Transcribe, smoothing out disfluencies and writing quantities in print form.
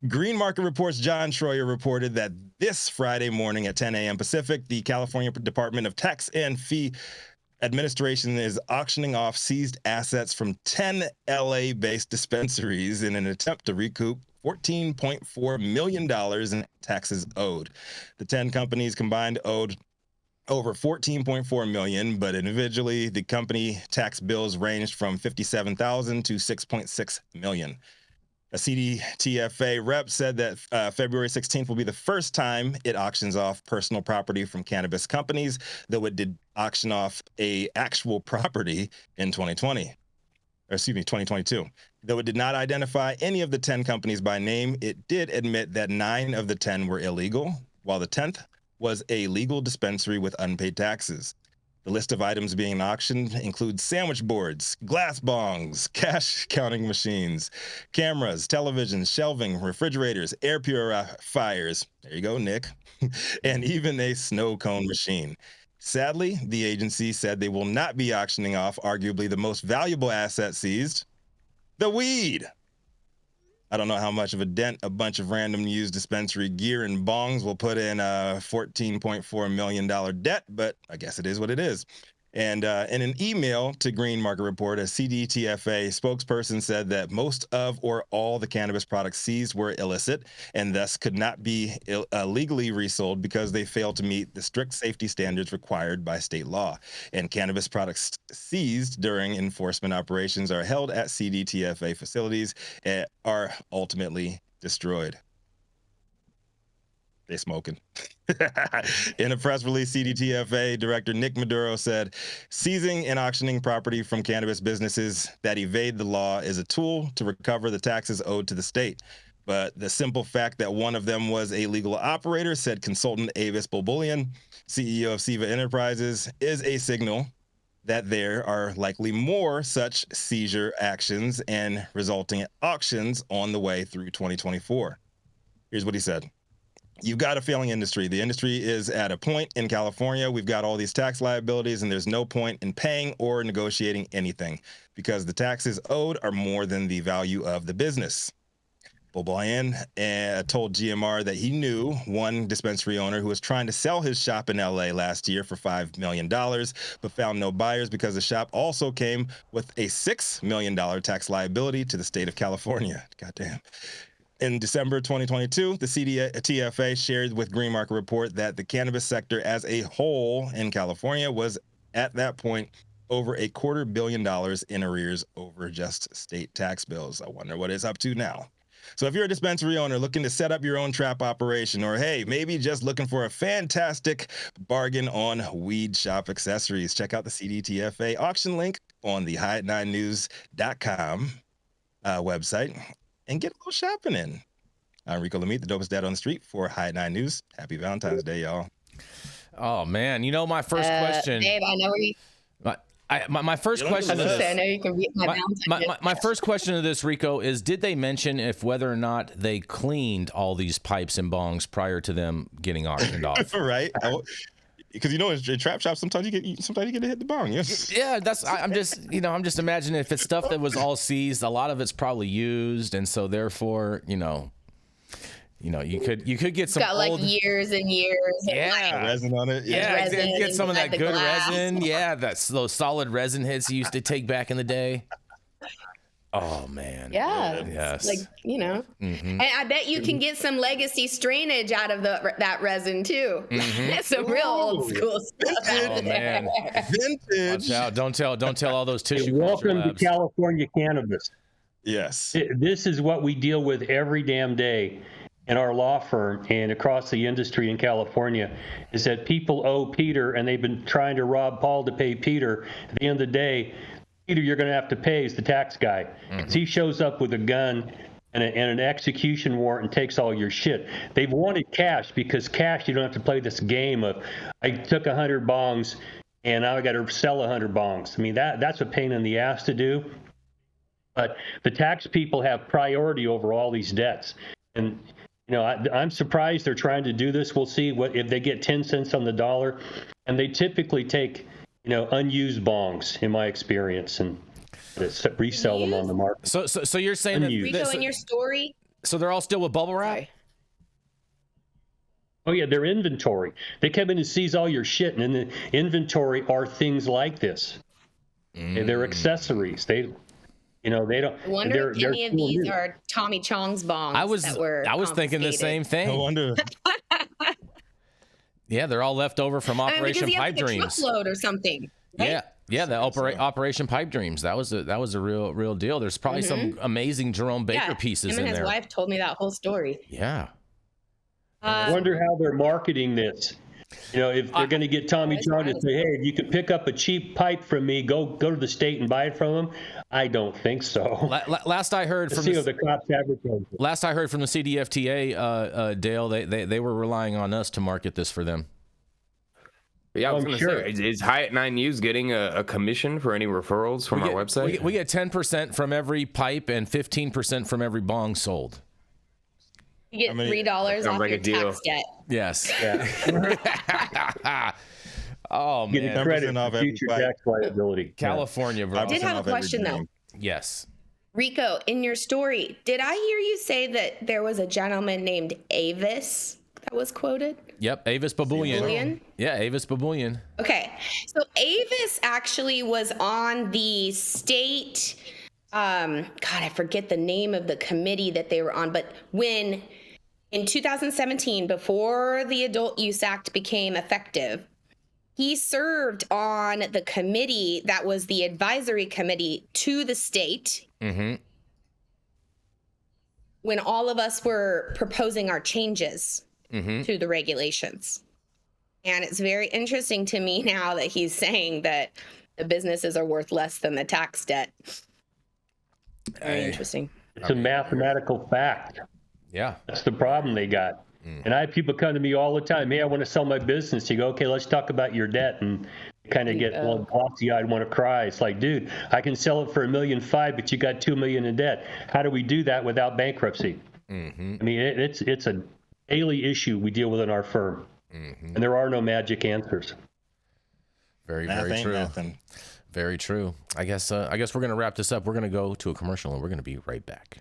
Green Market Report's John Troyer reported that this Friday morning at 10 a.m. Pacific, the California Department of Tax and Fee Administration is auctioning off seized assets from 10 LA-based dispensaries in an attempt to recoup $14.4 million in taxes owed. The 10 companies combined owed over $14.4 million, but individually, the company tax bills ranged from $57,000 to $6.6 million. A CDTFA rep said that February 16th will be the first time it auctions off personal property from cannabis companies, though it did auction off a actual property in 2022. Though it did not identify any of the 10 companies by name, it did admit that 9 of the 10 were illegal, while the 10th was a legal dispensary with unpaid taxes. The list of items being auctioned includes sandwich boards, glass bongs, cash counting machines, cameras, televisions, shelving, refrigerators, air purifiers, there you go, Nick, and even a snow cone machine. Sadly, the agency said they will not be auctioning off arguably the most valuable asset seized, the weed. I don't know how much of a dent a bunch of random used dispensary gear and bongs will put in a $14.4 million debt, but I guess it is what it is. And in an email to Green Market Report, a CDTFA spokesperson said that most of or all the cannabis products seized were illicit and thus could not be legally resold because they failed to meet the strict safety standards required by state law. And cannabis products seized during enforcement operations are held at CDTFA facilities and are ultimately destroyed. They smoking. In a press release, CDTFA Director Nick Maduro said, seizing and auctioning property from cannabis businesses that evade the law is a tool to recover the taxes owed to the state. But the simple fact that one of them was a legal operator, said consultant Avis Bulbulian, CEO of Seva Enterprises, is a signal that there are likely more such seizure actions and resulting auctions on the way through 2024. Here's what he said. You've got a failing industry. The industry is at a point in California. We've got all these tax liabilities, and there's no point in paying or negotiating anything because the taxes owed are more than the value of the business. Bulbulian told GMR that he knew one dispensary owner who was trying to sell his shop in LA last year for $5 million, but found no buyers because the shop also came with a $6 million tax liability to the state of California. Goddamn. In December 2022, the CDTFA shared with Green Market Report that the cannabis sector as a whole in California was at that point over $250 million in arrears over just state tax bills. I wonder what it's up to now. So if you're a dispensary owner looking to set up your own trap operation, or hey, maybe just looking for a fantastic bargain on weed shop accessories, check out the CDTFA auction link on the high9news.com website. And get a little shopping in. I'm Rico Lamitte, the dopest dad on the street for High 9 News. Happy Valentine's Day, y'all. Oh, man. You know, my first question. Babe, I know where you... My first question. I know you can beat my Valentine's. My first question to this, Rico, is did they mention if whether or not they cleaned all these pipes and bongs prior to them getting auctioned off? Right. Because you know, in trap shops, sometimes you get to hit the bong. Yes. Yeah, I'm just imagining if it's stuff that was all seized, a lot of it's probably used, and so therefore, you could get some got old, like years and years. Yeah, resin on it. Yeah, get some of that good glass. resin. Yeah, that's those solid resin hits you used to take back in the day. Oh man. Yeah. Yes. Like, and I bet you can get some legacy strainage out of that resin too. That's some real old school stuff. Oh man. Vintage. Watch out. Don't tell all those tissue culture Welcome to labs. California cannabis. Yes. This is what we deal with every damn day in our law firm and across the industry in California, is that people owe Peter, and they've been trying to rob Paul to pay Peter. At the end of the day, Peter, you're going to have to pay is the tax guy. He shows up with a gun and an execution warrant and takes all your shit. They've wanted cash because cash, you don't have to play this game of, I took 100 bongs and now I got to sell 100 bongs. I mean, that's a pain in the ass to do. But the tax people have priority over all these debts. And, I'm surprised they're trying to do this. We'll see what if they get 10 cents on the dollar. And they typically take unused bongs, in my experience, and resell them on the market. So you're saying Unused. Rico, in your story, So they're all still with bubble wrap? Sorry. Oh yeah, their inventory. They come in and seize all your shit, and in the inventory are things like this. And they're accessories. They don't. I wonder if any of these are Tommy Chong's bongs. I was thinking the same thing. No wonder. Yeah, they're all left over from Operation Pipe Dreams. A truckload or something. Right? Yeah, the Operation Pipe Dreams. That was a real deal. There's probably some amazing Jerome Baker pieces him in and his there. wife told me that whole story. Yeah. I wonder how they're marketing this. If they're going to get Tommy Chong to say, "Hey, you can pick up a cheap pipe from me. Go to the state and buy it from him." I don't think so. Last I heard from the cops advertise it. Last I heard from the CDFTA, Dale, they were relying on us to market this for them. Yeah, I was going to say, is Hyatt 9 News getting a commission for any referrals from our website? We get 10% from every pipe and 15% from every bong sold. You get $3 off like your a deal. tax debt. Yes. Yeah. Oh, Getting man. credit for future tax liability. California, bro. I did have a question, though. Yes. Rico, in your story, did I hear you say that there was a gentleman named Avis that was quoted? Yep, Avis Babuyan. Yeah, Avis Babuyan. Okay, so Avis actually was on the state, God, I forget the name of the committee that they were on, but when, in 2017, before the Adult Use Act became effective, he served on the committee that was the advisory committee to the state when all of us were proposing our changes to the regulations. And it's very interesting to me now that he's saying that the businesses are worth less than the tax debt. Very interesting. It's a mathematical fact. Yeah. That's the problem they got. And I have people come to me all the time. Hey, I want to sell my business. You go, okay, let's talk about your debt. And kind of get glossy-eyed, want to cry. It's like, dude, I can sell it for $1.5 million, but you got $2 million in debt. How do we do that without bankruptcy? I mean, it's a daily issue we deal with in our firm, and there are no magic answers. Very true. Nothing. Very true. I guess we're gonna wrap this up. We're gonna go to a commercial, and we're gonna be right back.